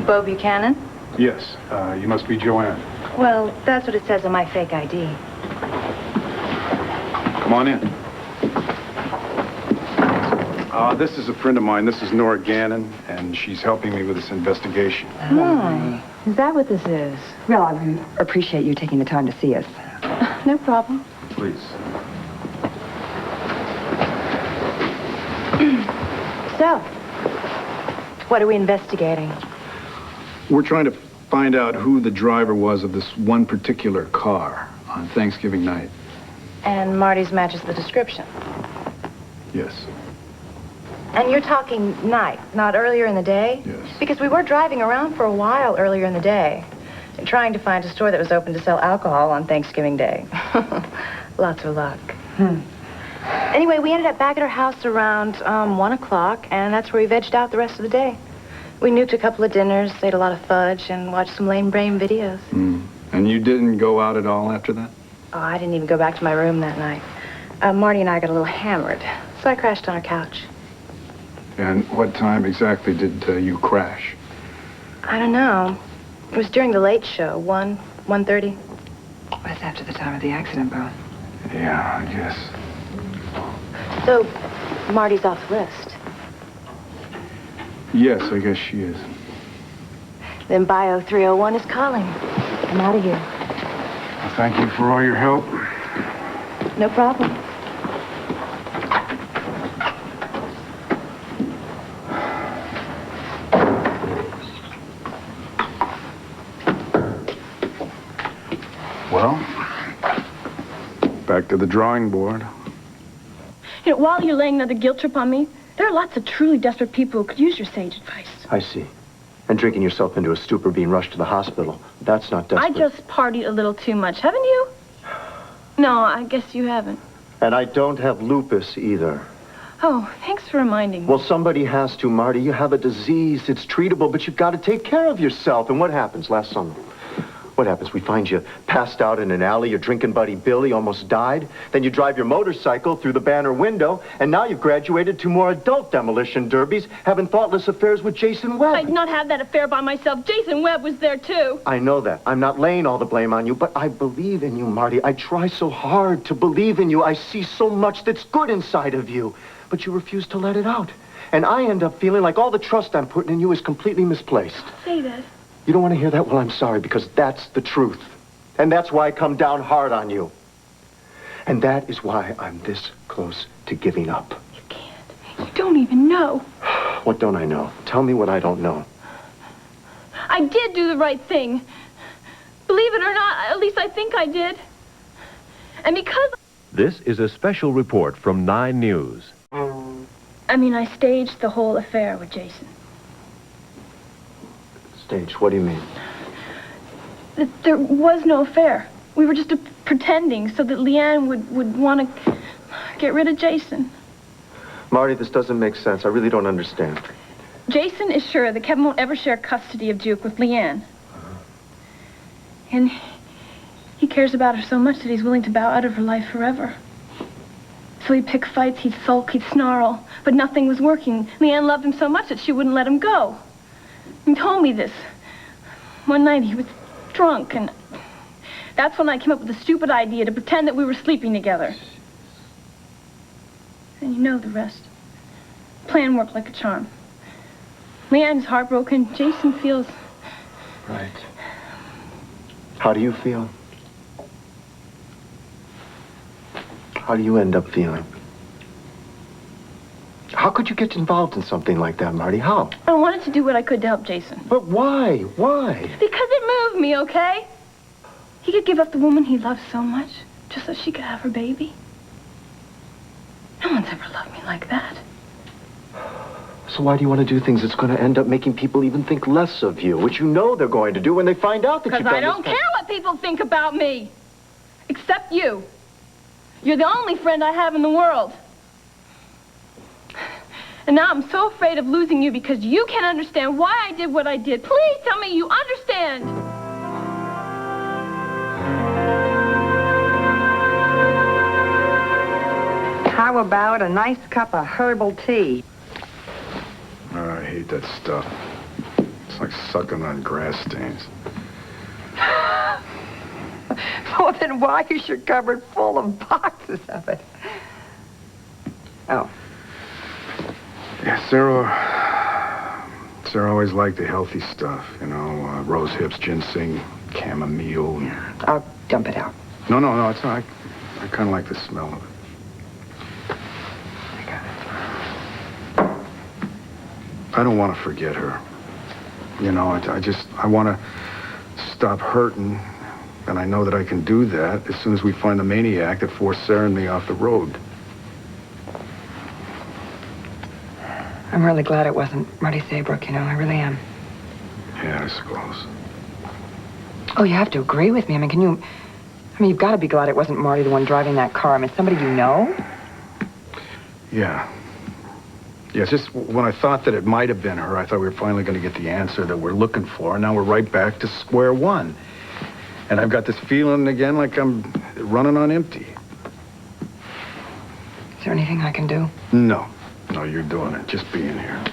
Bo Buchanan? Yes, you must be Joann. Well, that's what it says on my fake ID. Come on in. This is a friend of mine. This is Nora Gannon, and she's helping me with this investigation. Oh, is that what this is? Well, I appreciate you taking the time to see us. No problem. Please. So, what are we investigating? We're trying to find out who the driver was of this one particular car on Thanksgiving night. And Marty's matches the description. Yes. And you're talking night, not earlier in the day? Yes. Because we were driving around for a while earlier in the day, and trying to find a store that was open to sell alcohol on Thanksgiving Day. Lots of luck. Anyway, we ended up back at our house around 1 o'clock, and that's where we vegged out the rest of the day. We nuked a couple of dinners, ate a lot of fudge, and watched some lame brain videos. And you didn't go out at all after that? Oh, I didn't even go back to my room that night. Marty and I got a little hammered, so I crashed on our couch. And what time exactly did you crash? I don't know. It was during the late show, 1:30. That's after the time of the accident, Bo. Yeah, I guess. So, Marty's off the list. Yes, I guess she is. Then Bio 301 is calling. I'm out of here. Well, thank you for all your help. No problem. Well, back to the drawing board. You know, while you're laying another guilt trip on me, there are lots of truly desperate people who could use your sage advice. I see. And drinking yourself into a stupor, being rushed to the hospital, that's not desperate. I just partied a little too much, haven't you? No, I guess you haven't. And I don't have lupus either. Oh, thanks for reminding me. Well, somebody has to, Marty. You have a disease. It's treatable, but you've got to take care of yourself. And what happens last summer? What happens? We find you passed out in an alley. Your drinking buddy Billy almost died. Then you drive your motorcycle through the banner window, and now you've graduated to more adult demolition derbies, having thoughtless affairs with Jason Webb. I'd not have that affair by myself. Jason Webb was there, too. I know that. I'm not laying all the blame on you, but I believe in you, Marty. I try so hard to believe in you. I see so much that's good inside of you, but you refuse to let it out. And I end up feeling like all the trust I'm putting in you is completely misplaced. Say that. You don't want to hear that? Well, I'm sorry, because that's the truth. And that's why I come down hard on you. And that is why I'm this close to giving up. You can't. You don't even know. What don't I know? Tell me what I don't know. I did do the right thing. Believe it or not, at least I think I did. And because... This is a special report from 9 News. I staged the whole affair with Jason. Stage, what do you mean? There was no affair. We were just pretending so that Leanne would want to get rid of Jason. Marty, this doesn't make sense. I really don't understand. Jason is sure that Kevin won't ever share custody of Duke with Leanne. And he cares about her so much that he's willing to bow out of her life forever. So he'd pick fights, he'd sulk, he'd snarl, but nothing was working. Leanne loved him so much that she wouldn't let him go. He told me this. One night he was drunk, and that's when I came up with the stupid idea to pretend that we were sleeping together. And you know the rest. The plan worked like a charm. Leanne's heartbroken. Jason feels... Right. How do you feel? How do you end up feeling? How could you get involved in something like that, Marty? How? I wanted to do what I could to help Jason. But why? Why? Because it moved me, okay? He could give up the woman he loved so much just so she could have her baby. No one's ever loved me like that. So why do you want to do things that's going to end up making people even think less of you, which you know they're going to do when they find out that you've done this? Because I don't care what people think about me. Except you. You're the only friend I have in the world. And now I'm so afraid of losing you because you can't understand why I did what I did. Please tell me you understand. How about a nice cup of herbal tea? I hate that stuff. It's like sucking on grass stains. Well, then why is your cupboard full of boxes of it? Oh. Yeah, Sarah always liked the healthy stuff, you know, rose hips, ginseng, chamomile. I'll dump it out. No, it's not. I kind of like the smell of it. I got it. I don't want to forget her. You know, I want to stop hurting, and I know that I can do that as soon as we find the maniac that forced Sarah and me off the road. I'm really glad it wasn't Marty Saybrook, you know, I really am. Yeah, I suppose. Oh, you have to agree with me. I mean, you've got to be glad it wasn't Marty, the one driving that car. I mean, somebody you know? Yeah. Yeah, it's just when I thought that it might have been her, I thought we were finally going to get the answer that we're looking for, and now we're right back to square one. And I've got this feeling again like I'm running on empty. Is there anything I can do? No, you're doing it, just being here.